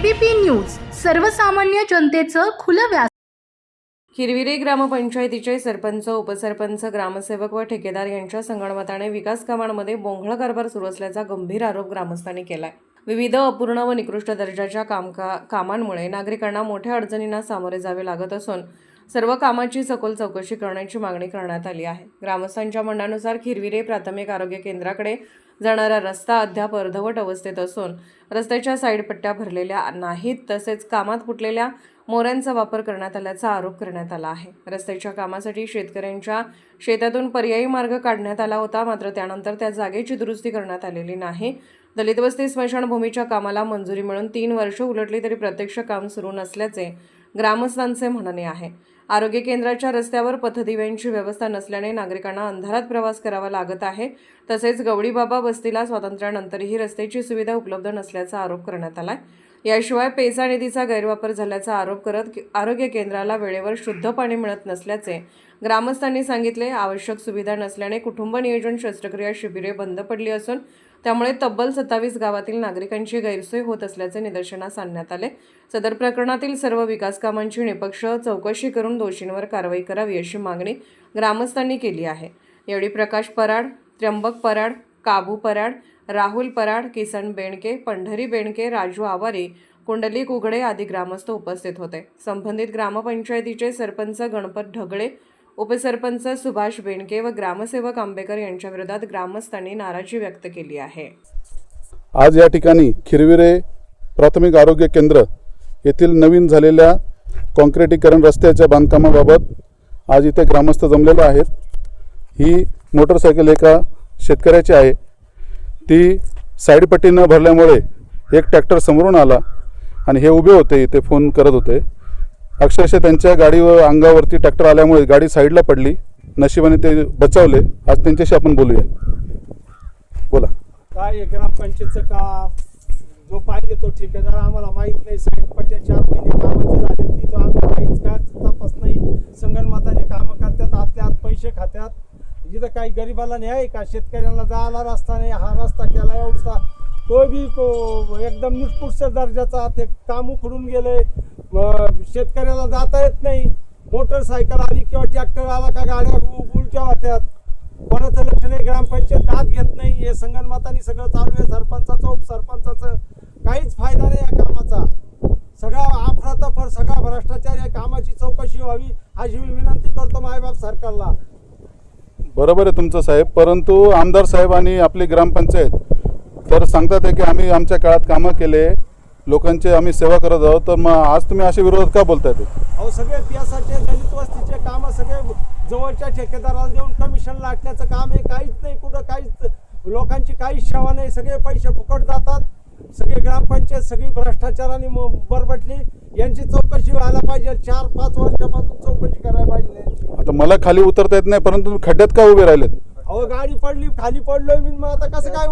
ABP news सर्वसामान्य जनतेचं खुलं व्यास। हिरविरे ग्रामपंचायतीचे सरपंच, उपसरपंच, ग्रामसेवक व ठेकेदार यांच्या संगनमताने विकास कामांमध्ये बोंघळ कारभार सुरू असल्याचा गंभीर आरोप ग्रामस्थांनी केलाय। विविध अपूर्ण व निकृष्ट दर्जाच्या कामांमुळे नागरिकांना मोठ्या अडचणींना सामोरे जावे लागत असून सर्व कामाची सखोल चौकशी करण्याची मागणी करण्यात आली आहे। ग्रामस्थांच्या म्हणण्यानुसार हिरविरे प्राथमिक आरोग्य केंद्राकडे जाणारा रस्ता अद्याप अर्धवट अवस्थेत असून रस्त्याच्या साईड पट्ट्या भरलेल्या नाहीत, तसेच कामात फुटलेल्या मोऱ्यांचा वापर करण्यात आल्याचा आरोप करण्यात आला आहे। रस्त्याच्या कामासाठी शेतकऱ्यांच्या शेतातून पर्यायी मार्ग काढण्यात आला होता, मात्र त्यानंतर त्या जागेची दुरुस्ती करण्यात आलेली नाही। दलित वस्ती स्मशानभूमीच्या कामाला मंजुरी मिळून 3 वर्ष उलटली तरी प्रत्यक्ष काम सुरू नसल्याचे ग्रामस्थांचे म्हणणे आहे। आरोग्य केंद्राच्या रस्त्यावर पथदिव्यांची व्यवस्था नसल्याने नागरिकांना अंधारात प्रवास करावा लागत आहे। तसेच गवडीबाबा वस्तीला स्वातंत्र्यानंतरही रस्त्याची सुविधा उपलब्ध नसल्याचा आरोप करण्यात आलाय। याशिवाय पेसा निधीचा गैरवापर झाल्याचा आरोप करत आरोग्य केंद्राला वेळेवर शुद्ध पाणी मिळत नसल्याचे ग्रामस्थांनी सांगितले। आवश्यक सुविधा नसल्याने कुटुंब नियोजन शस्त्रक्रिया शिबिरे बंद पडली असून त्यामुळे तब्बल 27 गावातील नागरिकांची गैरसोय होत असल्याचे निदर्शनास आणण्यात आले। सदर प्रकरणातील सर्व विकास कामांची निष्पक्ष चौकशी करून दोषींवर कारवाई करावी अशी मागणी ग्रामस्थांनी केली आहे। यावेळी प्रकाश पराड, त्र्यंबक पराड, काबू पराड, राहुल पराड, किसन बेणके, पंढरी बेणके, राजू आवारी, कुंडलिक उघडे आदी ग्रामस्थ उपस्थित होते। संबंधित ग्रामपंचायतीचे सरपंच गणपत ढगळे, उपसरपंच सुभाष बेणके व ग्रामसेवक आंबेकर यांच्या विरोधात ग्रामस्थांनी नाराजी व्यक्त केली आहे। आज या ठिकाणी हिरविरे प्राथमिक आरोग्य केंद्र येथील नवीन झालेल्या काँक्रिटीकरण रस्त्याच्या बांधकामाबाबत आज इथे ग्रामस्थ जमलेले आहेत। ही मोटरसायकल एका शेतकऱ्याची आहे। ती साईड पट्टी न भरल्यामुळे एक ट्रॅक्टर समोरून आला आणि हे उभे होते, इथे फोन करत होते। अक्षरशः त्यांच्या गाडीवर अंगावरती ट्रॅक्टर आल्यामुळे गाडी साईडला पडली। नशिबाने ते बचावले। आज त्यांच्याशी आपण बोलूया। बोला। काय ग्रामपंचायतचं काम जो पाहिजे तो ठेकेदार आम्हाला माहीत नाही। साईड पट्ट्या 4 महिने कामाचे झाले, ती तो आम्हाला काहीच काय तपास नाही। संगनमताने कामं करतात, आतल्या आत पैसे खात्यात। जिथं काही गरिबाला नाही आहे का, शेतकऱ्यांना जायला रस्ता नाही, हा रस्ता केला एवढा तो बी एकदम निकृष्ट दर्जाचा। ते काम उखडून गेले, शेतकऱ्याला जाता येत नाही। मोटरसायकल आली किंवा ट्रॅक्टर आला का गाड्या उलट्या होत्यात। कोणाचं लक्ष नाही, ग्रामपंचायत दाद घेत नाही। हे संगनमताने सगळं चालू आहे। सरपंचाचं उपसरपंचाचं काहीच फायदा नाही या कामाचा। सगळा अफरातफर, सगळा भ्रष्टाचार। या कामाची चौकशी व्हावी अशी मी विनंती करतो मायबाप सरकारला। बरोबर आहे तुमचं साहेब, परंतु आमदार साहेब आणि आपली ग्रामपंचायत तर सांगतात आहे की आम्ही आमच्या काळात कामं केले, लोकांची आम्ही सेवा करत आहोत, तर मग आज तुम्ही असे विरोध का बोलताय? अहो सगळे पियासाचे दलित वस्तीचे कामं सगळे जवळच्या ठेकेदाराला देऊन कमिशन लाटण्याचं काम आहे। काहीच नाही, कुठं काहीच लोकांची काहीच सेवा नाही। सगळे पैसे फुकट जातात। सगळे ग्रामपंचायत सगळी भ्रष्टाचाराने बरबटली। यांची चौकशी व्हायला पाहिजे। 4-5 वर्षापासून चौकशी करायला पाहिजे। आता मला खाली उतरता येत नाही, परंतु खड्ड्यात का उभे राहिलेत? अहो गाडी पडली, खाली पडलोय मी, मग आता कसं काय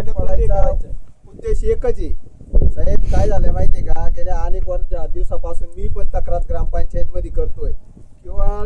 करायचं? उद्देश एकच आहे साहेब। काय झालं माहिती आहे का, गेल्या अनेक दिवसापासून मी पण तक्रार ग्रामपंचायत मध्ये करतोय किंवा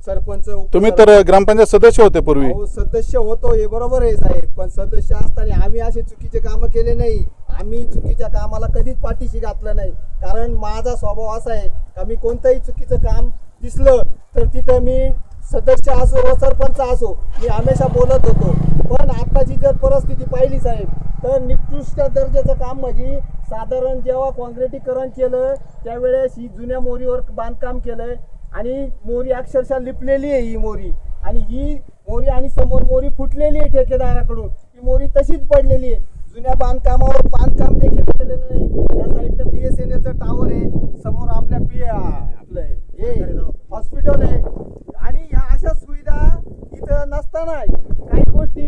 सरपंच। तुम्ही तर ग्रामपंचायत सदस्य होते पूर्वी। सदस्य होतो हे बरोबर आहे साहेब, पण सदस्य असताना आम्ही असे चुकीचे काम केले नाही। आम्ही चुकीच्या कामाला कधीच पाठीशी घातलं नाही, कारण माझा स्वभाव असा आहे का मी कोणतंही चुकीचं काम दिसलं तर तिथं मी सदस्य असो व सरपंच असो मी हमेशा बोलत होतो। पण आताची जर परिस्थिती पाहिली साहेब तर निकृष्ट दर्जाचं काम म्हणजे साधारण जेव्हा काँक्रिटीकरण केलं त्यावेळेस ही जुन्या मोरीवर बांधकाम केलंय आणि मोरी अक्षरशः लिपलेली आहे। ही मोरी आणि ही मोरी आणि समोर मोरी फुटलेली आहे ठेकेदाराकडून। ही मोरी तशीच पडलेली आहे। जुन्या बांधकामावर बांधकाम देखील केलेलं नाही। या साईडनं BSNLचं टावर आहे, समोर आपल्या आपलं हे हॉस्पिटल आहे आणि ह्या अशा सुविधा इथं नसताना काही गोष्टी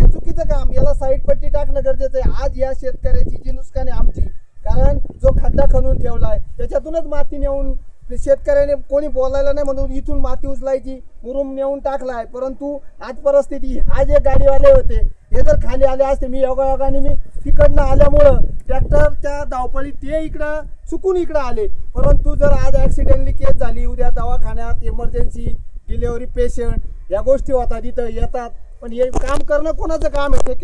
या चुकीचं काम, याला साईड पट्टी टाकणं गरजेचं आहे। आज या शेतकऱ्याची जी नुकसान आहे आमची, कारण जो खड्डा खणून ठेवलाय त्याच्यातूनच माती नेऊन शेतकऱ्याने कोणी बोलायला नाही म्हणून इथून माती उचलायची, मुरुम नेऊन टाकलाय। परंतु आज परिस्थिती, हा जे गाडीवाले होते हे जर खाली आले असते, मी योगायोगाने मी तिकडनं आल्यामुळं ट्रॅक्टरच्या धावपळीत ते इकडं चुकून इकडं आले। परंतु जर आज ॲक्सिडेंटली केस झाली, उद्या दवाखान्यात इमर्जन्सी डिलेवरी पेशंट या गोष्टी होतात, इथं येतात। पण हे काम करणं कोणाचं काम आहे?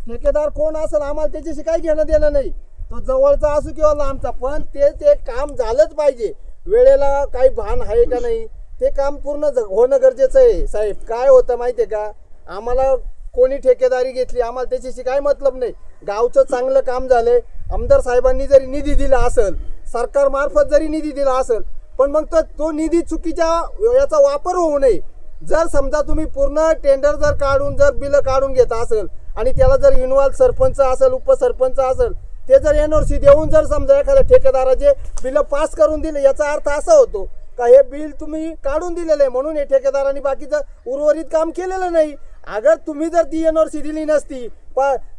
ठेकेदार कोण असेल आम्हाला त्याच्याशी काही घेणं देणं नाही। तो जवळचा असो किंवा लांबचा, पण ते काम झालंच पाहिजे. वेळेला काही भान आहे का नाही ते काम पूर्ण होणं गरजेचं आहे. साहेब काय होतं माहिती आहे का, आम्हाला कोणी ठेकेदारी घेतली आम्हाला त्याच्याशी काही मतलब नाही. गावचं चांगलं काम झालंय, आमदार साहेबांनी जरी निधी दिला असेल, सरकारमार्फत जरी निधी दिला असेल, पण मग तो निधी चुकीच्या याचा वापर होऊ नये. जर समजा तुम्ही पूर्ण टेंडर जर काढून जर बिलं काढून घेत असेल आणि त्याला जर इन्व्हॉल्व सरपंच असेल, उपसरपंच असेल, ते जर NOC देऊन जर समजा एखाद्या ठेकेदाराचे बिलं पास करून दिले, याचा अर्थ असा होतो का हे बिल तुम्ही काढून दिलेलं आहे म्हणून हे ठेकेदारांनी बाकीचं उर्वरित काम केलेलं नाही. अगर तुम्ही जर ती NOC दिली नसती,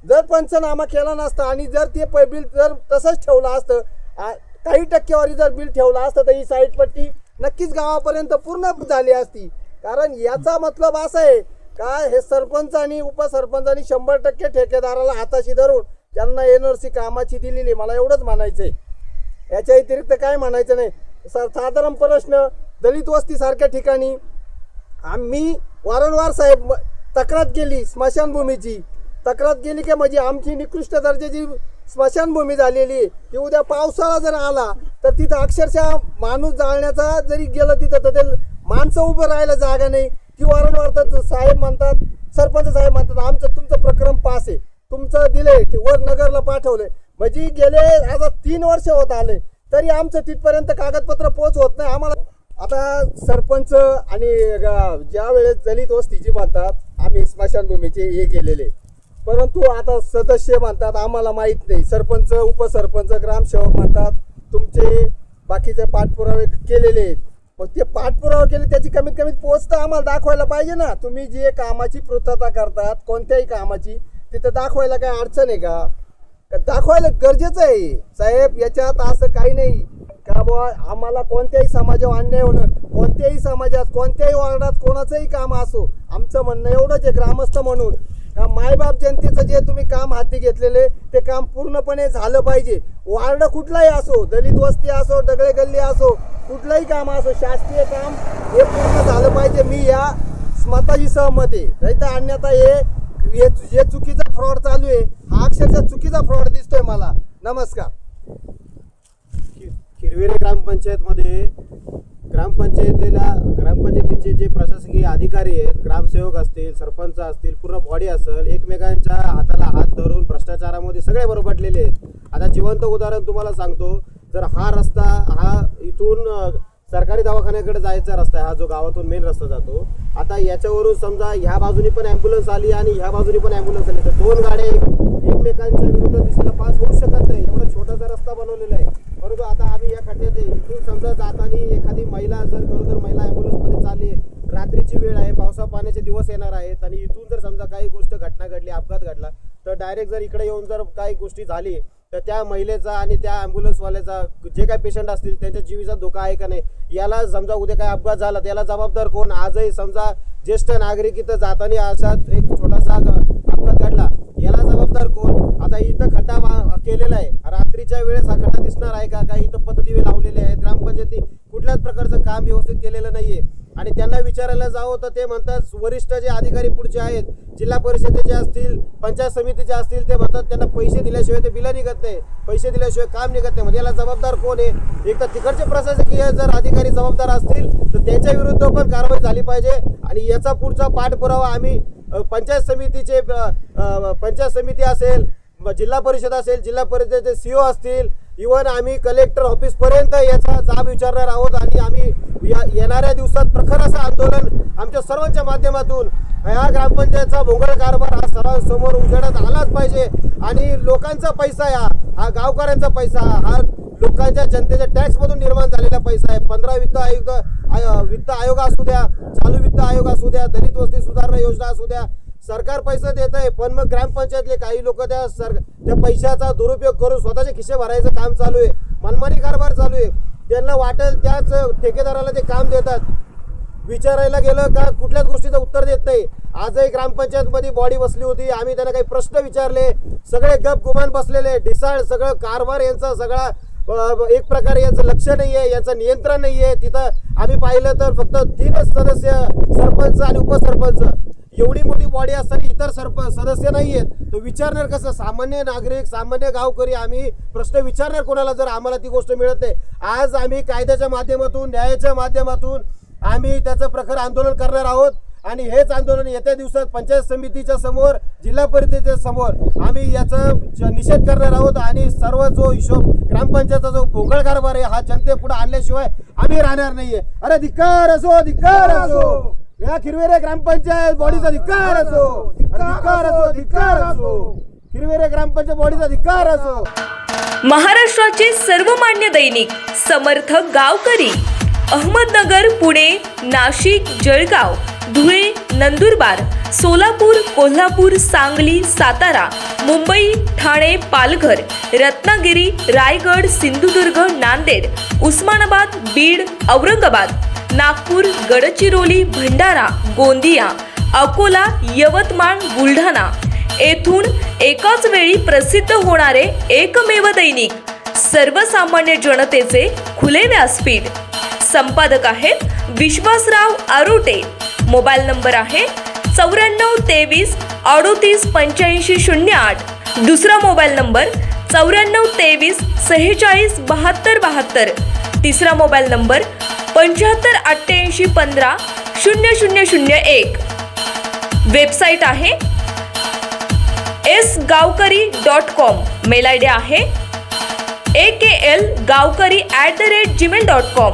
जर पंचनामा केला नसता आणि जर ते बिल जर तसंच ठेवलं असतं, काही टक्केवारी जर बिल ठेवलं असतं, तर ही साईड पट्टी नक्कीच गावापर्यंत पूर्ण झाली असती. कारण याचा मतलब असा आहे का हे सरपंच आणि उपसरपंचांनी 100% ठेकेदाराला हाताशी धरून त्यांना NOC कामाची दिलेली. मला एवढंच म्हणायचं आहे, याच्या व्यतिरिक्त काय म्हणायचं नाही. साधारण प्रश्न दलित वस्तीसारख्या ठिकाणी आम्ही वारंवार साहेब तक्रार केली, स्मशानभूमीची तक्रार केली की म्हणजे आमची निकृष्ट दर्जाची स्मशानभूमी झालेली आहे. ती उद्या पावसाळा जर आला तर तिथं अक्षरशः माणूस जाळण्याचा जरी गेलं तिथं तर ते माणसं उभं राहायला जागा नाही. ती वारंवार तर साहेब म्हणतात, सरपंच साहेब म्हणतात आमचं तुमचं प्रकरण पास आहे, तुमचं दिलंय वर नगरला पाठवलंय. म्हणजे गेले आता 3 वर्ष होत आले तरी आमचं तिथपर्यंत कागदपत्र पोहोचवत नाही आम्हाला. आता सरपंच आणि ज्या वेळेस दलित वस्तीची म्हणतात आम्ही स्मशानभूमीचे हे केलेले, परंतु आता सदस्य म्हणतात आम्हाला माहीत नाही. सरपंच उपसरपंच ग्रामसेवक म्हणतात तुमचे बाकीचे पाठपुरावे केलेले आहेत. मग ते पाठपुरावा केले त्याची कमीत कमी पोच तर आम्हाला दाखवायला पाहिजे ना. तुम्ही जे कामाची पूर्तता करतात कोणत्याही कामाची तिथं दाखवायला काय अडचण आहे का? दाखवायला गरजेचं आहे साहेब. याच्यात असं काही नाही का बुवा आम्हाला कोणत्याही समाजावर अन्याय होणं, कोणत्याही समाजात कोणत्याही वार्डात कोणाचंही काम असो, आमचं म्हणणं एवढंच आहे ग्रामस्थ म्हणून का मायबाप जनतेचं जे तुम्ही काम हाती घेतलेले ते काम पूर्णपणे झालं पाहिजे. वार्ड कुठलाही असो, दलित वस्ती असो, दगडे गल्ली असो, कुठलंही काम असो, शासकीय काम हे पूर्ण झालं पाहिजे. मी या मताशी सहमत आहे. नाही तर अन्यथा हे चुकीचा फ्रॉड चालू आहे, हा अक्षरशः चुकीचा फ्रॉड दिसतोय मला. नमस्कार. खिरवेरे ग्रामपंचायतमध्ये ग्रामपंचायतीचे जे प्रशासकीय अधिकारी आहेत, ग्रामसेवक असतील, सरपंच असतील, पूर्ण बॉडी असेल, एकमेकांच्या हाताला हात धरून भ्रष्टाचारामध्ये सगळे बरोबरलेले आहेत. आता जिवंत उदाहरण तुम्हाला सांगतो, जर हा रस्ता हा इथून सरकारी दवाखान्याकडे जायचा रस्ता आहे, हा जो गावातून मेन रस्ता जातो, आता याच्यावरून समजा ह्या बाजूनी पण ॲम्ब्युलन्स आली आणि ह्या बाजूनी पण ॲम्ब्युलन्स आली तर 2 गाड्या एकमेकांच्या विरुद्ध दिशेला पास होऊ शकत नाही. एवढा छोटासा रस्ता बनवलेला आहे. परंतु आता आम्ही या खड्ड्यात आहे, इथून समजा जाताना एखादी महिला जर गरोदर महिला ॲम्ब्युलन्समध्ये चालली, रात्रीची वेळ आहे, पावसा पाण्याचे दिवस येणार आहेत आणि इथून जर समजा काही गोष्ट घटना घडली, अपघात घडला तर डायरेक्ट जर इकडे येऊन जर काही गोष्टी झाली तर त्या महिलेचा आणि त्या ॲम्ब्युलन्सवाल्याचा जे काही पेशंट असतील त्यांच्या जीवीचा धोका आहे का नाही, याला समजा उद्या काही अपघात झाला त्याला जबाबदार कोण? आजही समजा ज्येष्ठ नागरिक इथं जाताना असा एक छोटासा अपघात घडला, याला जबाबदार कोण? आता इथं खड्डा केलेला आहे, रात्रीच्या वेळेस हा खड्डा दिसणार आहे का? काही इथं पतदिवे लावलेले आहेत, ग्रामपंचायती कुठल्याच प्रकारचं काम व्यवस्थित केलेलं नाहीये. आणि त्यांना विचारायला जावं तर ते म्हणतात वरिष्ठ जे अधिकारी पुढचे आहेत, जिल्हा परिषदेचे असतील, पंचायत समितीचे असतील, ते म्हणतात त्यांना पैसे दिल्याशिवाय ते बिलं निघत नाही, पैसे दिल्याशिवाय काम निघत नाही. म्हणजे याला जबाबदार कोण आहे? एक तर तिकडचे प्रशासकीय जर अधिकारी जबाबदार असतील तर त्यांच्या विरुद्ध पण कारवाई झाली पाहिजे. आणि याचा पुढचा पाठपुरावा आम्ही पंचायत समिती असेल, जिल्हा परिषद असेल, जिल्हा परिषदेचे CO असतील, इव्हन आम्ही कलेक्टर ऑफिसपर्यंत याचा जाब विचारणार आहोत. आणि आम्ही येणाऱ्या दिवसात प्रखर असं आंदोलन आमच्या सर्वांच्या माध्यमातून ह्या ग्रामपंचायतचा भोंगळ कारभार हा सर्वांसमोर उजेडात आलाच पाहिजे. आणि लोकांचा पैसा हा गावकऱ्यांचा पैसा, हा लोकांच्या जनतेच्या टॅक्समधून निर्माण झालेला पैसा आहे. 15 वित्त आयोग असू द्या, चालू वित्त आयोग असू द्या, दलित वस्ती सुधारणा योजना असू द्या, सरकार पैसे देत आहे, पण मग ग्रामपंचायतले काही लोक त्या पैशाचा दुरुपयोग करून स्वतःचे खिसे भरायचं काम चालू आहे, मनमानी कारभार चालू आहे. त्यांना वाटेल त्याच ठेकेदाराला ते काम देतात. विचारायला गेलं का कुठल्याच गोष्टीचं उत्तर देत नाही. आजही ग्रामपंचायतमध्ये बॉडी बसली होती, आम्ही त्यांना काही प्रश्न विचारले, सगळे गप गुमान बसलेले, ढिसाळ सगळं कारभार यांचा सगळा एक प्रकारे यांचं लक्ष नाही आहे, यांचं नियंत्रण नाही आहे. तिथं आम्ही पाहिलं तर फक्त 3च सदस्य, सरपंच आणि उपसरपंच एवढी मोठी बॉडी असताना इतर सदस्य नाही आहेत, तो विचारणार कसं? सामान्य नागरिक, सामान्य गावकरी आम्ही प्रश्न विचारणार कोणाला जर आम्हाला ती गोष्ट मिळत नाही? आज आम्ही कायद्याच्या माध्यमातून, न्यायाच्या माध्यमातून आम्ही त्याचं प्रखर आंदोलन करणार आहोत आणि हेच आंदोलन येत्या दिवसात पंचायत समितीच्या समोर, जिल्हा परिषदेच्या समोर आम्ही याचा निषेध करणार आहोत आणि सर्व जो हिशोब ग्रामपंचायतचा जो भोंगळ कारभार आहे हा जनतेपुढे आणल्याशिवाय आम्ही राहणार नाहीये. अरे धिक्कार असो, धिक्कार असो, या खिरवेरे ग्रामपंचायत बॉडीचा धिक्कार असो, धिक्कार असो, धिक्कार असो, खिरवेरे ग्रामपंचायत बॉडीचा धिक्कार असो. महाराष्ट्राचे सर्वमान्य दैनिक समर्थ गावकरी अहमदनगर, पुणे, नाशिक, जळगाव, धुळे, नंदुरबार, सोलापूर, कोल्हापूर, सांगली, सातारा, मुंबई, ठाणे, पालघर, रत्नागिरी, रायगड, सिंधुदुर्ग, नांदेड, उस्मानाबाद, बीड, औरंगाबाद, नागपूर, गडचिरोली, भंडारा, गोंदिया, अकोला, यवतमाळ, बुलढाणा येथून एकाच वेळी प्रसिद्ध होणारे एकमेव दैनिक सर्वसामान्य जनतेचे खुले व्यासपीठ. संपादक आहेत विश्वासराव आरोटे. मोबाईल नंबर आहे 9423 38 85 08. दुसरा मोबाईल नंबर 9423 46 72 72. तिसरा मोबाईल नंबर 75 88 15 0001. वेबसाईट आहे sgavkari.com. मेल आय डी आहे akl gavkari@gmail.com.